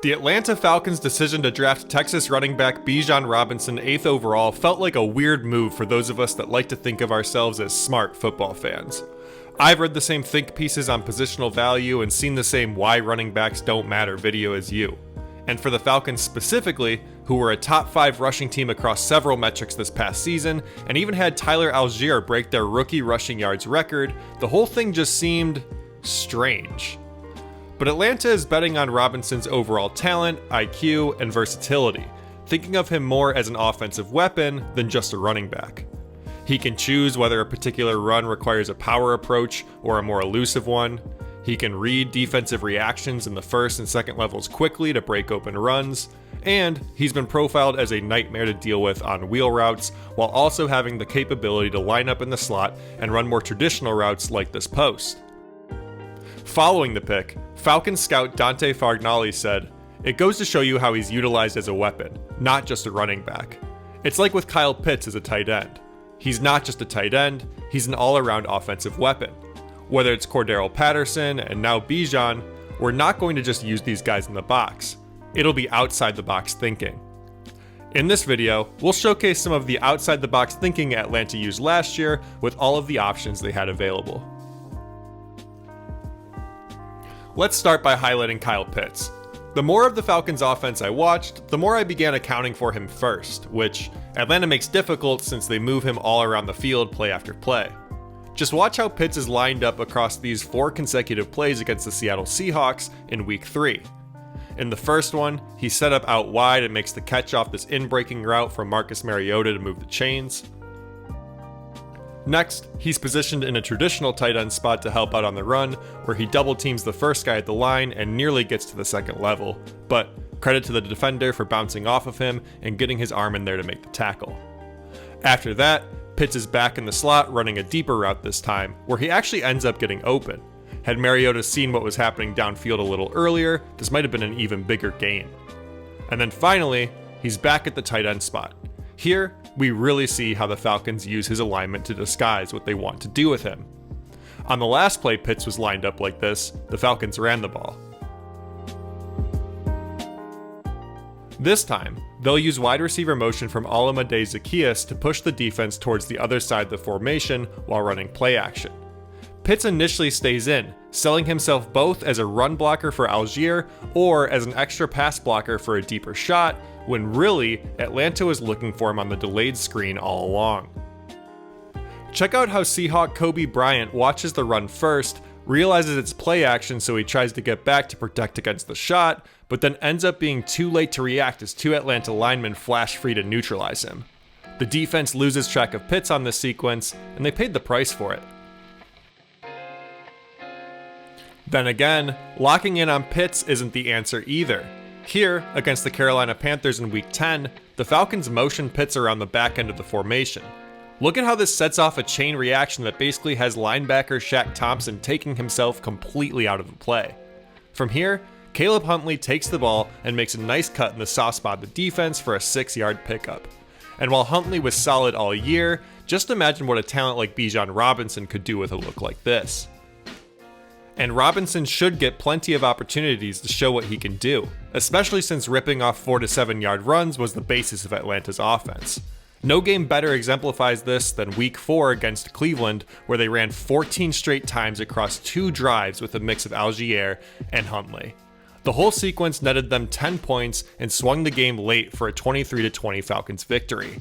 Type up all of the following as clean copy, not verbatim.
The Atlanta Falcons' decision to draft Texas running back Bijan Robinson 8th overall felt like a weird move for those of us that like to think of ourselves as smart football fans. I've read the same think pieces on positional value and seen the same why running backs don't matter video as you. And for the Falcons specifically, who were a top 5 rushing team across several metrics this past season, and even had Tyler Algier break their rookie rushing yards record, the whole thing just seemed strange. But Atlanta is betting on Robinson's overall talent, IQ, and versatility, thinking of him more as an offensive weapon than just a running back. He can choose whether a particular run requires a power approach or a more elusive one. He can read defensive reactions in the first and second levels quickly to break open runs, and he's been profiled as a nightmare to deal with on wheel routes, while also having the capability to line up in the slot and run more traditional routes like this post. Following the pick, Falcons scout Dante Fargnoli said, "It goes to show you how he's utilized as a weapon, not just a running back. It's like with Kyle Pitts as a tight end. He's not just a tight end, he's an all-around offensive weapon. Whether it's Cordarrelle Patterson and now Bijan, we're not going to just use these guys in the box. It'll be outside the box thinking." In this video, we'll showcase some of the outside the box thinking Atlanta used last year with all of the options they had available. Let's start by highlighting Kyle Pitts. The more of the Falcons offense I watched, the more I began accounting for him first, which Atlanta makes difficult since they move him all around the field play after play. Just watch how Pitts is lined up across these 4 consecutive plays against the Seattle Seahawks in Week 3. In the first one, he's set up out wide and makes the catch off this in-breaking route from Marcus Mariota to move the chains. Next, he's positioned in a traditional tight end spot to help out on the run, where he double teams the first guy at the line and nearly gets to the second level, but credit to the defender for bouncing off of him and getting his arm in there to make the tackle. After that, Pitts is back in the slot running a deeper route this time, where he actually ends up getting open. Had Mariota seen what was happening downfield a little earlier, this might have been an even bigger gain. And then finally, he's back at the tight end spot. Here, we really see how the Falcons use his alignment to disguise what they want to do with him. On the last play Pitts was lined up like this, the Falcons ran the ball. This time, they'll use wide receiver motion from Olamide Zaccheaus to push the defense towards the other side of the formation while running play action. Pitts initially stays in, selling himself both as a run blocker for Algier or as an extra pass blocker for a deeper shot, when really, Atlanta was looking for him on the delayed screen all along. Check out how Seahawk Kobe Bryant watches the run first, realizes it's play action so he tries to get back to protect against the shot, but then ends up being too late to react as 2 Atlanta linemen flash free to neutralize him. The defense loses track of Pitts on this sequence, and they paid the price for it. Then again, locking in on Pitts isn't the answer either. Here, against the Carolina Panthers in Week 10, the Falcons motion Pitts around the back end of the formation. Look at how this sets off a chain reaction that basically has linebacker Shaq Thompson taking himself completely out of the play. From here, Caleb Huntley takes the ball and makes a nice cut in the soft spot of the defense for a 6-yard pickup. And while Huntley was solid all year, just imagine what a talent like Bijan Robinson could do with a look like this. And Robinson should get plenty of opportunities to show what he can do, especially since ripping off 4 to 7 yard runs was the basis of Atlanta's offense. No game better exemplifies this than Week 4 against Cleveland, where they ran 14 straight times across 2 drives with a mix of Algier and Huntley. The whole sequence netted them 10 points and swung the game late for a 23-20 Falcons victory.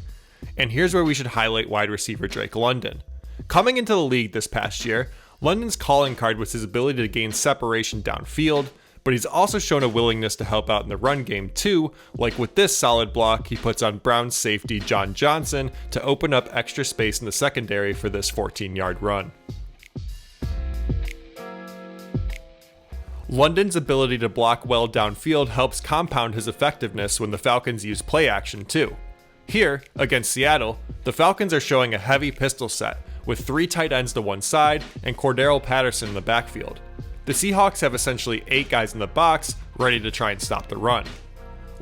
And here's where we should highlight wide receiver Drake London. Coming into the league this past year, London's calling card was his ability to gain separation downfield, but he's also shown a willingness to help out in the run game too, like with this solid block he puts on Browns safety John Johnson to open up extra space in the secondary for this 14-yard run. London's ability to block well downfield helps compound his effectiveness when the Falcons use play action too. Here, against Seattle, the Falcons are showing a heavy pistol set, with 3 tight ends to one side and Cordarrelle Patterson in the backfield. The Seahawks have essentially 8 guys in the box, ready to try and stop the run.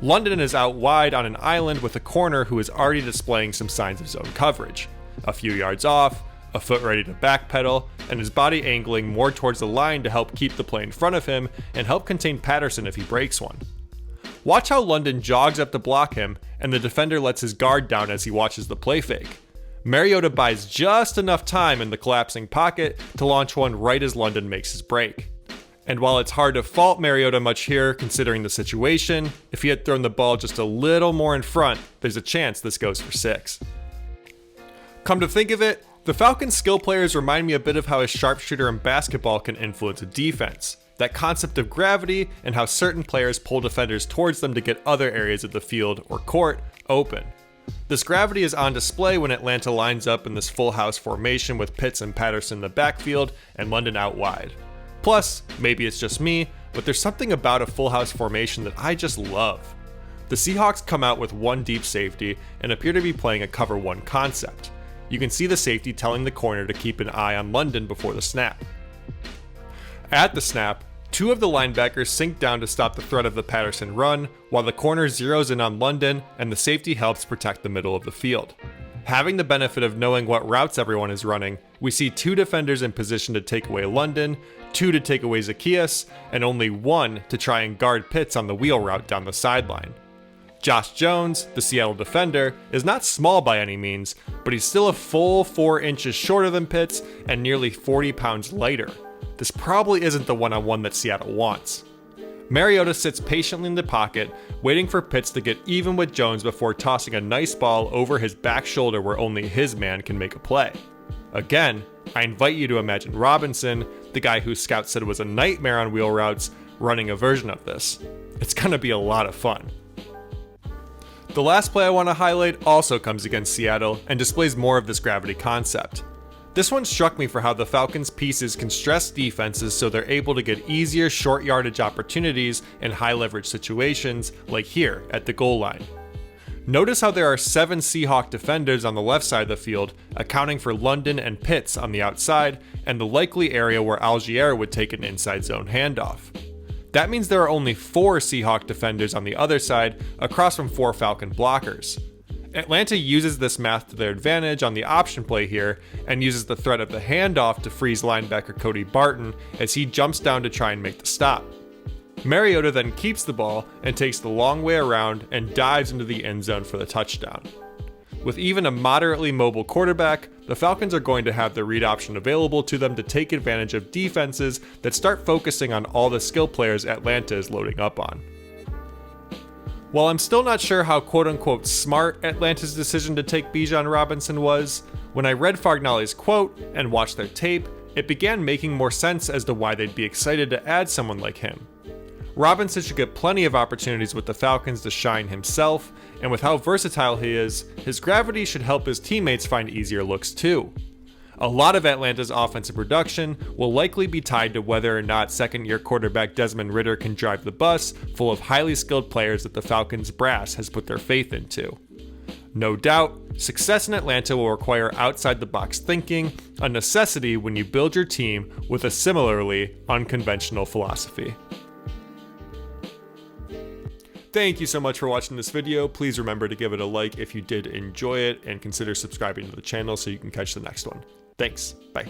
London is out wide on an island with a corner who is already displaying some signs of zone coverage. A few yards off, a foot ready to backpedal, and his body angling more towards the line to help keep the play in front of him and help contain Patterson if he breaks one. Watch how London jogs up to block him, and the defender lets his guard down as he watches the play fake. Mariota buys just enough time in the collapsing pocket to launch one right as London makes his break. And while it's hard to fault Mariota much here considering the situation, if he had thrown the ball just a little more in front, there's a chance this goes for 6. Come to think of it, the Falcons' skill players remind me a bit of how a sharpshooter in basketball can influence a defense. That concept of gravity and how certain players pull defenders towards them to get other areas of the field or court open. This gravity is on display when Atlanta lines up in this full house formation with Pitts and Patterson in the backfield and London out wide. Plus, maybe it's just me, but there's something about a full house formation that I just love. The Seahawks come out with one deep safety and appear to be playing a cover 1 concept. You can see the safety telling the corner to keep an eye on London before the snap. At the snap, 2 of the linebackers sink down to stop the threat of the Patterson run, while the corner zeroes in on London and the safety helps protect the middle of the field. Having the benefit of knowing what routes everyone is running, we see 2 defenders in position to take away London, 2 to take away Zacchaeus, and only 1 to try and guard Pitts on the wheel route down the sideline. Josh Jones, the Seattle defender, is not small by any means, but he's still a full 4 inches shorter than Pitts and nearly 40 pounds lighter. This probably isn't the one-on-one that Seattle wants. Mariota sits patiently in the pocket, waiting for Pitts to get even with Jones before tossing a nice ball over his back shoulder where only his man can make a play. Again, I invite you to imagine Robinson, the guy who scouts said was a nightmare on wheel routes, running a version of this. It's gonna be a lot of fun. The last play I want to highlight also comes against Seattle and displays more of this gravity concept. This one struck me for how the Falcons' pieces can stress defenses so they're able to get easier short yardage opportunities in high leverage situations like here at the goal line. Notice how there are 7 Seahawk defenders on the left side of the field, accounting for London and Pitts on the outside and the likely area where Algier would take an inside zone handoff. That means there are only 4 Seahawk defenders on the other side, across from 4 Falcon blockers. Atlanta uses this math to their advantage on the option play here, and uses the threat of the handoff to freeze linebacker Cody Barton as he jumps down to try and make the stop. Mariota then keeps the ball and takes the long way around and dives into the end zone for the touchdown. With even a moderately mobile quarterback, the Falcons are going to have the read option available to them to take advantage of defenses that start focusing on all the skill players Atlanta is loading up on. While I'm still not sure how quote-unquote smart Atlanta's decision to take Bijan Robinson was, when I read Fargnoli's quote and watched their tape, it began making more sense as to why they'd be excited to add someone like him. Robinson should get plenty of opportunities with the Falcons to shine himself, and with how versatile he is, his gravity should help his teammates find easier looks too. A lot of Atlanta's offensive production will likely be tied to whether or not second-year quarterback Desmond Ridder can drive the bus full of highly skilled players that the Falcons brass has put their faith into. No doubt, success in Atlanta will require outside-the-box thinking, a necessity when you build your team with a similarly unconventional philosophy. Thank you so much for watching this video. Please remember to give it a like if you did enjoy it, and consider subscribing to the channel so you can catch the next one. Thanks. Bye.